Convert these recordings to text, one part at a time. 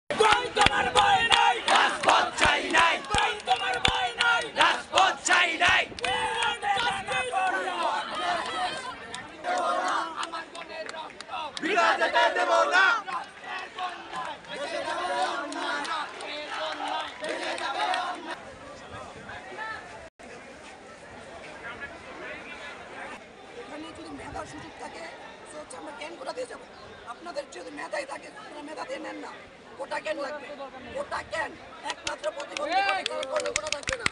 তোমার ভয় নাই, রাজপথ চাই নাই, তোমার ভয় নাই, রাজপথ চাই নাই। বিনা যেতে দেব না। এখানে যদি মেধার সুযোগ থাকে আমরা ক্যান কোটা দিয়ে যাবো। আপনাদের যদি মেধাই থাকে আপনারা মেধা দিয়ে নেন না, কোটা ক্যান লাগবে। কোটা ক্যান একমাত্র প্রতিবন্ধী কোনো কোটা থাকবে না।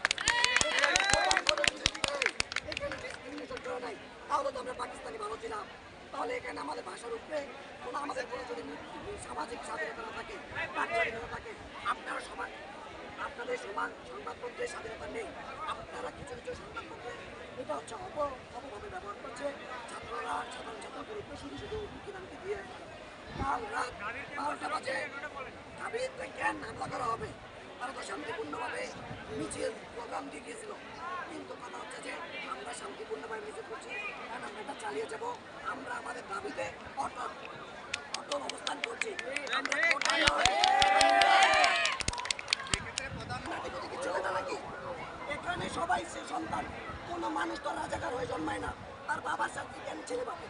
নাই তাহলে তো আমরা পাকিস্তানি ভালো ছিলাম। তাহলে এখানে আমাদের ভাষার উপরে কোনো আমাদের কোনো যদি সামাজিক স্বাধীনতা না থাকে, স্বাধীনতা থাকে, আপনারা সমান আপনাদের সমান সংবাদপত্রের স্বাধীনতা নেই। আপনারা কিছু কিছু সংবাদপত্রে এটা হচ্ছে অপভাবে ব্যবহার করছে। ছাত্ররা সাধারণ ছাত্রদের উপরে শুধু শুধু হুমকি দিয়ে কাল রাত 12টা বাজে দাবিতে কেন হামলা করা হবে। তারা তো শান্তিপূর্ণভাবে মিছিল প্রোগ্রাম দিয়ে গিয়েছিল, কিন্তু কথা হচ্ছে যে আমরা শান্তিপূর্ণভাবে মিছিল করছি, কারণ আমরা এটা চালিয়ে যাব। আমরা আমাদের দাবিতে অটল অবস্থান করছি। এখানে সবাই সে সন্তান, কোনো মানুষ তো রাজাকার হয়ে জন্মায় না। তার বাবার শাস্তি কেন ছেলে পাবে,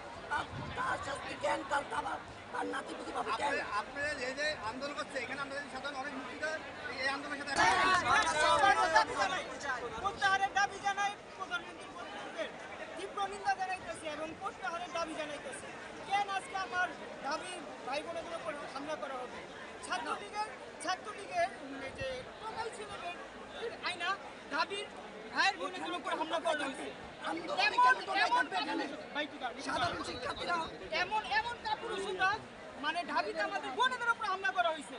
তার শাস্তি কেন তার বাবা তার নাতি পুতি পাবে কেন? আপনারা যে আন্দোলন করছে এখানে আমরা সাধারণ অনেক মুক্তিদার এই আন্দোলনের সাথে প্রত্যাহারের দাবি জানাই, প্রধানমন্ত্রীর বক্তব্যের তীব্র নিন্দা জানাইতেছে এবং প্রত্যাহারের দাবি জানাইতেছে। কেন আজকে আমার দাবি ভাই বোনেদের উপর হামলা করা হবে? ছাত্রলীগের যে টোটাল ছেলেদের আইনা দাবির ভাইয়ের বোনেদের উপর হামলা করা হয়েছে। এমন কাপুরুষতা, মানে ঢাবিতে আমাদের বোনেদের উপর হামলা করা হয়েছে।